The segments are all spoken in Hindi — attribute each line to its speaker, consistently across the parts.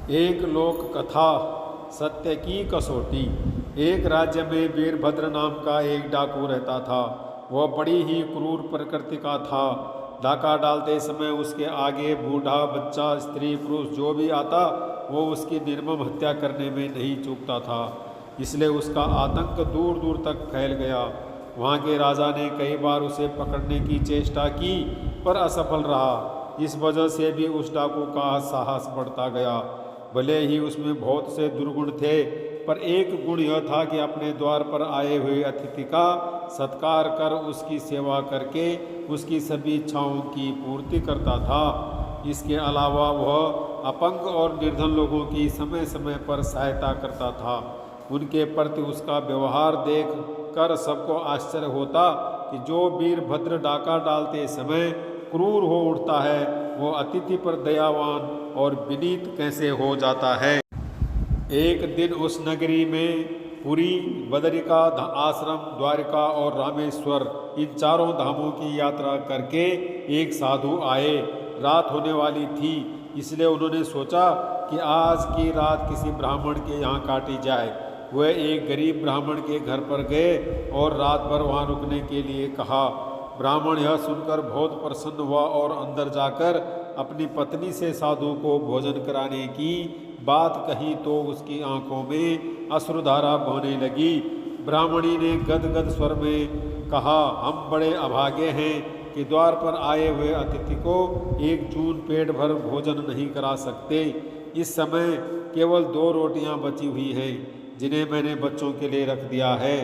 Speaker 1: एक लोक कथा, सत्य की कसौटी। एक राज्य में वीरभद्र नाम का एक डाकू रहता था। वह बड़ी ही क्रूर प्रकृति का था। डाका डालते समय उसके आगे बूढ़ा, बच्चा, स्त्री, पुरुष जो भी आता वो उसकी निर्मम हत्या करने में नहीं चूकता था। इसलिए उसका आतंक दूर दूर तक फैल गया। वहाँ के राजा ने कई बार उसे पकड़ने की चेष्टा की पर असफल रहा। इस वजह से भी उस डाकू का साहस बढ़ता गया। भले ही उसमें बहुत से दुर्गुण थे, पर एक गुण यह था कि अपने द्वार पर आए हुए अतिथि का सत्कार कर उसकी सेवा करके उसकी सभी इच्छाओं की पूर्ति करता था। इसके अलावा वह अपंग और निर्धन लोगों की समय समय पर सहायता करता था। उनके प्रति उसका व्यवहार देख कर सबको आश्चर्य होता कि जो वीरभद्र डाका डालते समय क्रूर हो उठता है, वो अतिथि पर दयावान और विनीत कैसे हो जाता है। एक दिन उस नगरी में पुरी, बदरिका आश्रम, द्वारिका और रामेश्वर इन चारों धामों की यात्रा करके एक साधु आए। रात होने वाली थी, इसलिए उन्होंने सोचा कि आज की रात किसी ब्राह्मण के यहाँ काटी जाए। वह एक गरीब ब्राह्मण के घर पर गए और रात भर वहाँ रुकने के लिए कहा। ब्राह्मण यह सुनकर बहुत प्रसन्न हुआ और अंदर जाकर अपनी पत्नी से साधु को भोजन कराने की बात कही तो उसकी आंखों में अश्रुधारा बहने लगी। ब्राह्मणी ने गदगद स्वर में कहा, हम बड़े अभागे हैं कि द्वार पर आए हुए अतिथि को एक चून पेट भर भोजन नहीं करा सकते। इस समय केवल 2 रोटियां बची हुई हैं जिन्हें मैंने बच्चों के लिए रख दिया है।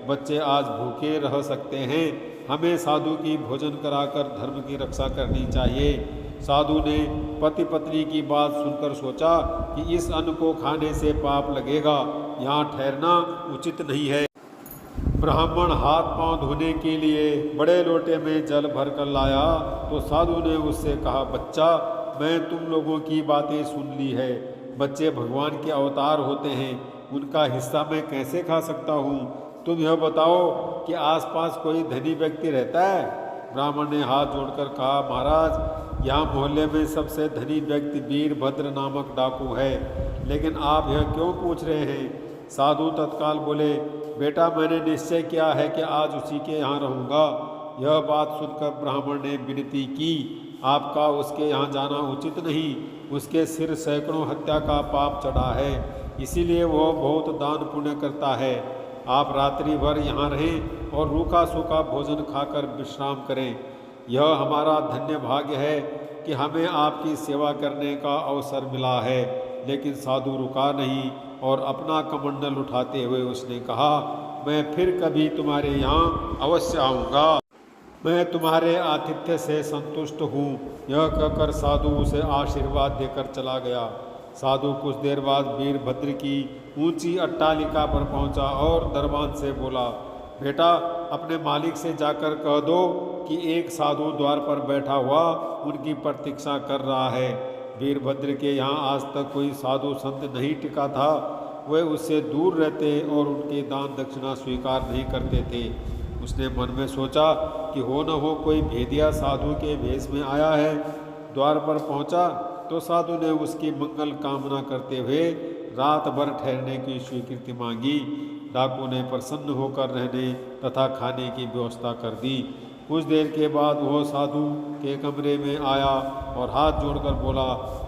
Speaker 1: बच्चे आज भूखे रह सकते हैं। हमें साधु की भोजन कराकर धर्म की रक्षा करनी चाहिए। साधु ने पति पत्नी की बात सुनकर सोचा कि इस अन्न को खाने से पाप लगेगा, यहाँ ठहरना उचित नहीं है। ब्राह्मण हाथ पांव धोने के लिए बड़े लोटे में जल भर कर लाया तो साधु ने उससे कहा, बच्चा, मैं तुम लोगों की बातें सुन ली है। बच्चे भगवान के अवतार होते हैं, उनका हिस्सा मैं कैसे खा सकता हूँ। तुम यह बताओ कि आसपास कोई धनी व्यक्ति रहता है। ब्राह्मण ने हाथ जोड़कर कहा, महाराज, यहाँ मोहल्ले में सबसे धनी व्यक्ति वीरभद्र नामक डाकू है, लेकिन आप यह क्यों पूछ रहे हैं। साधु तत्काल बोले, बेटा, मैंने निश्चय किया है कि आज उसी के यहाँ रहूँगा। यह बात सुनकर ब्राह्मण ने विनती की, आपका उसके यहाँ जाना उचित नहीं। उसके सिर सैकड़ों हत्या का पाप चढ़ा है, इसीलिए वह बहुत दान पुण्य करता है। आप रात्रि भर यहाँ रहें और रूखा सूखा भोजन खाकर विश्राम करें। यह हमारा धन्य भाग्य है कि हमें आपकी सेवा करने का अवसर मिला है। लेकिन साधु रुका नहीं और अपना कमंडल उठाते हुए उसने कहा, मैं फिर कभी तुम्हारे यहाँ अवश्य आऊँगा। मैं तुम्हारे आतिथ्य से संतुष्ट हूँ। यह कहकर साधु उसे आशीर्वाद देकर चला गया। साधु कुछ देर बाद वीरभद्र की ऊंची अट्टालिका पर पहुंचा और दरबान से बोला, बेटा, अपने मालिक से जाकर कह दो कि एक साधु द्वार पर बैठा हुआ उनकी प्रतीक्षा कर रहा है। वीरभद्र के यहाँ आज तक कोई साधु संत नहीं टिका था। वे उससे दूर रहते और उनके दान दक्षिणा स्वीकार नहीं करते थे। उसने मन में सोचा कि हो न हो कोई भेदिया साधु के भेष में आया है। द्वार पर पहुंचा तो साधु ने उसकी मंगल कामना करते हुए रात भर ठहरने की स्वीकृति मांगी। डाकू ने प्रसन्न होकर रहने तथा खाने की व्यवस्था कर दी। कुछ देर के बाद वह साधु के कमरे में आया और हाथ जोड़कर बोला,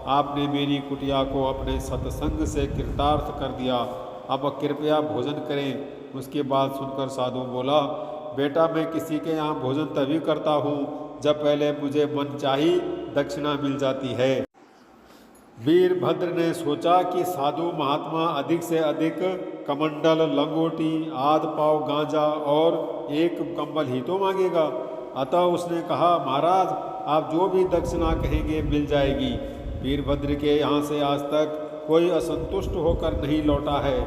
Speaker 1: आपने मेरी कुटिया को अपने सत्संग से कृतार्थ कर दिया। अब कृपया भोजन करें। उसकी बात सुनकर साधु बोला, बेटा, मैं किसी के यहाँ भोजन तभी करता हूँ जब पहले मुझे मनचाही दक्षिणा मिल जाती है। वीरभद्र ने सोचा कि साधु महात्मा अधिक से अधिक कमंडल, लंगोटी, आध पाव गांजा और एक कंबल ही तो मांगेगा। अतः उसने कहा, महाराज, आप जो भी दक्षिणा कहेंगे मिल जाएगी। वीरभद्र के यहाँ से आज तक कोई असंतुष्ट होकर नहीं लौटा है।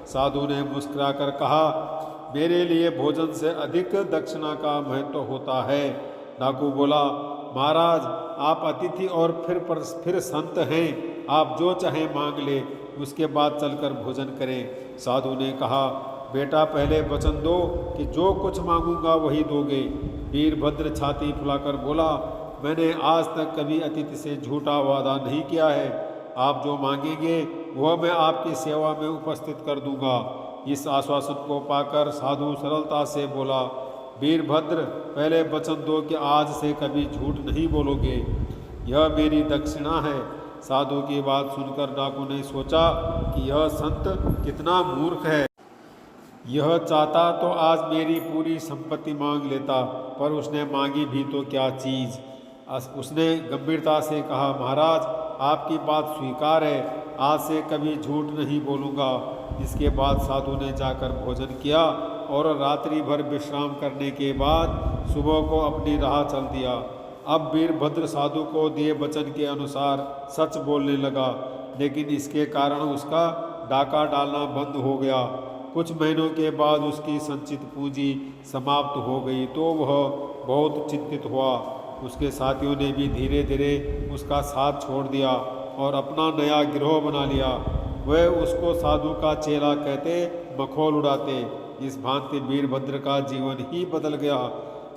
Speaker 1: साधु ने मुस्कुराकर कहा, मेरे लिए भोजन से अधिक दक्षिणा का महत्व होता है। डाकू बोला, महाराज, आप अतिथि और फिर संत हैं। आप जो चाहें मांग ले, उसके बाद चलकर भोजन करें। साधु ने कहा, बेटा, पहले वचन दो कि जो कुछ मांगूंगा वही दोगे। वीरभद्र छाती फुलाकर बोला, मैंने आज तक कभी अतिथि से झूठा वादा नहीं किया है। आप जो मांगेंगे वह मैं आपकी सेवा में उपस्थित कर दूंगा। इस आश्वासन को पाकर साधु सरलता से बोला, वीरभद्र, पहले वचन दो कि आज से कभी झूठ नहीं बोलोगे। यह मेरी दक्षिणा है। साधु की बात सुनकर डाकू ने सोचा कि यह संत कितना मूर्ख है। यह चाहता तो आज मेरी पूरी संपत्ति मांग लेता, पर उसने मांगी भी तो क्या चीज़। उसने गंभीरता से कहा, महाराज, आपकी बात स्वीकार है, आज से कभी झूठ नहीं बोलूँगा। इसके बाद साधु ने जाकर भोजन किया और रात्रि भर विश्राम करने के बाद सुबह को अपनी राह चल दिया। अब वीरभद्र साधु को दिए वचन के अनुसार सच बोलने लगा, लेकिन इसके कारण उसका डाका डालना बंद हो गया। कुछ महीनों के बाद उसकी संचित पूंजी समाप्त हो गई तो वह बहुत चिंतित हुआ। उसके साथियों ने भी धीरे धीरे उसका साथ छोड़ दिया और अपना नया गिरोह बना लिया। वह उसको साधु का चेला कहते, मखौल उड़ाते। इस भांति वीरभद्र का जीवन ही बदल गया।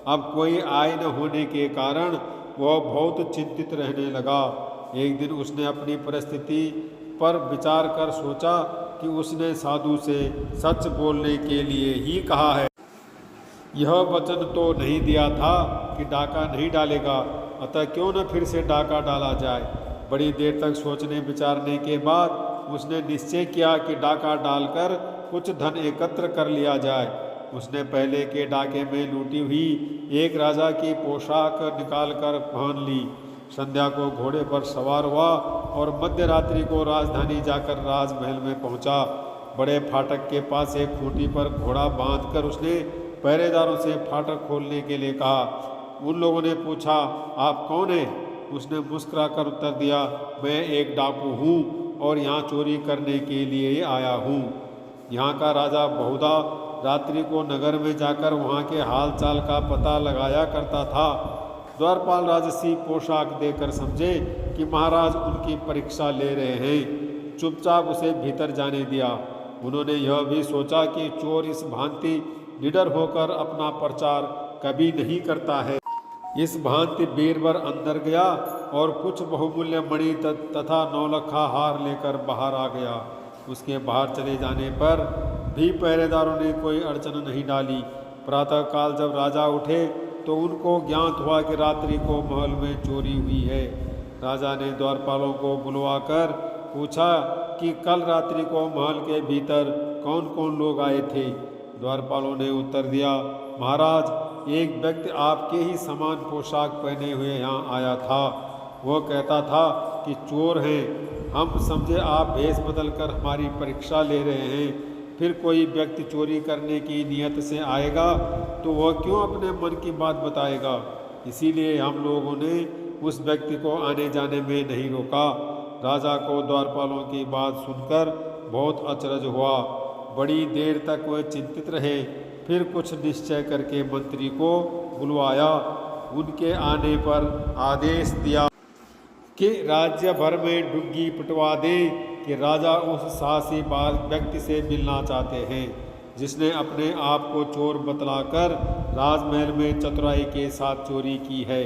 Speaker 1: अब कोई आय न होने के कारण वह बहुत चिंतित रहने लगा। एक दिन उसने अपनी परिस्थिति पर विचार कर सोचा कि उसने साधु से सच बोलने के लिए ही कहा है। यह वचन तो नहीं दिया था कि डाका नहीं डालेगा, अतः क्यों न फिर से डाका डाला जाए। बड़ी देर तक सोचने विचारने के बाद उसने निश्चय किया कि डाका डालकर कुछ धन एकत्र कर लिया जाए। उसने पहले के डाके में लूटी हुई एक राजा की पोशाक निकालकर पहन ली। संध्या को घोड़े पर सवार हुआ और मध्य रात्रि को राजधानी जाकर राजमहल में पहुंचा। बड़े फाटक के पास एक खूंटी पर घोड़ा बांधकर उसने पहरेदारों से फाटक खोलने के लिए कहा। उन लोगों ने पूछा, आप कौन हैं? उसने मुस्कुराकर उत्तर दिया, मैं एक डाकू हूँ और यहाँ चोरी करने के लिए आया हूँ। यहाँ का राजा बहुधा रात्रि को नगर में जाकर वहाँ के हाल चाल का पता लगाया करता था। द्वारपाल राजसी पोशाक देकर समझे कि महाराज उनकी परीक्षा ले रहे हैं, चुपचाप उसे भीतर जाने दिया। उन्होंने यह भी सोचा कि चोर इस भांति निडर होकर अपना प्रचार कभी नहीं करता है। इस भांति बीरबल अंदर गया और कुछ बहुमूल्य मणि तथा नौलखा हार लेकर बाहर आ गया। उसके बाहर चले जाने पर भी पहरेदारों ने कोई अड़चन नहीं डाली। प्रातःकाल जब राजा उठे तो उनको ज्ञात हुआ कि रात्रि को महल में चोरी हुई है। राजा ने द्वारपालों को बुलवाकर पूछा कि कल रात्रि को महल के भीतर कौन कौन लोग आए थे। द्वारपालों ने उत्तर दिया, महाराज, एक व्यक्ति आपके ही समान पोशाक पहने हुए यहाँ आया था। वह कहता था कि चोर हैं। हम समझे आप भेष बदलकर हमारी परीक्षा ले रहे हैं। फिर कोई व्यक्ति चोरी करने की नियत से आएगा तो वह क्यों अपने मन की बात बताएगा। इसीलिए हम लोगों ने उस व्यक्ति को आने जाने में नहीं रोका। राजा को द्वारपालों की बात सुनकर बहुत अचरज हुआ। बड़ी देर तक वह चिंतित रहे। फिर कुछ निश्चय करके मंत्री को बुलवाया। उनके आने पर आदेश दिया कि राज्य भर में डुग्गी पिटवा दे कि राजा उस साहसी व्यक्ति से मिलना चाहते हैं जिसने अपने आप को चोर बतलाकर राजमहल में चतुराई के साथ चोरी की है।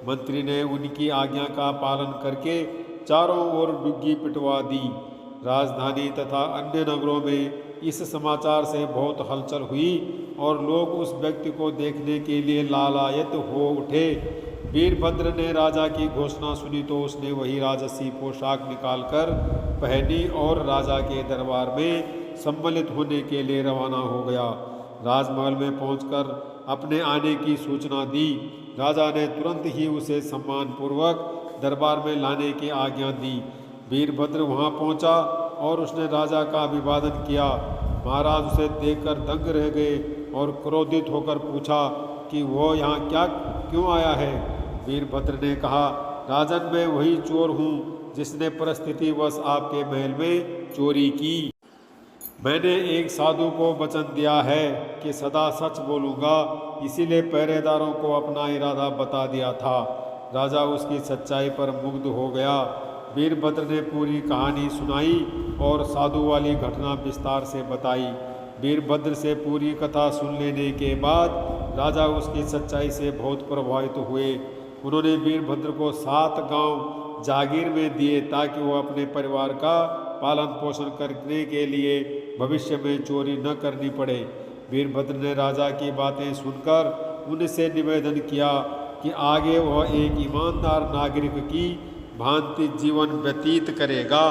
Speaker 1: मंत्री ने उनकी आज्ञा का पालन करके चारों ओर डुग्गी पिटवा दी। राजधानी तथा अन्य नगरों में इस समाचार से बहुत हलचल हुई और लोग उस व्यक्ति को देखने के लिए लालायत हो उठे। वीरभद्र ने राजा की घोषणा सुनी तो उसने वही राजसी पोशाक निकालकर पहनी और राजा के दरबार में सम्मिलित होने के लिए रवाना हो गया। राजमहल में पहुंचकर अपने आने की सूचना दी। राजा ने तुरंत ही उसे सम्मानपूर्वक दरबार में लाने की आज्ञा दी। वीरभद्र वहां पहुंचा और उसने राजा का अभिवादन किया। महाराज उसे देखकर दंग रह गए और क्रोधित होकर पूछा कि वो यहाँ क्यों आया है। वीरभद्र ने कहा, राजन, मैं वही चोर हूँ जिसने परिस्थितिवश आपके महल में चोरी की। मैंने एक साधु को वचन दिया है कि सदा सच बोलूँगा, इसीलिए पहरेदारों को अपना इरादा बता दिया था। राजा उसकी सच्चाई पर मुग्ध हो गया। वीरभद्र ने पूरी कहानी सुनाई और साधु वाली घटना विस्तार से बताई। वीरभद्र से पूरी कथा सुन लेने के बाद राजा उसकी सच्चाई से बहुत प्रभावित हुए। उन्होंने वीरभद्र को 7 गांव जागीर में दिए ताकि वो अपने परिवार का पालन पोषण करने के लिए भविष्य में चोरी न करनी पड़े। वीरभद्र ने राजा की बातें सुनकर उनसे निवेदन किया कि आगे वह एक ईमानदार नागरिक की भांति जीवन व्यतीत करेगा।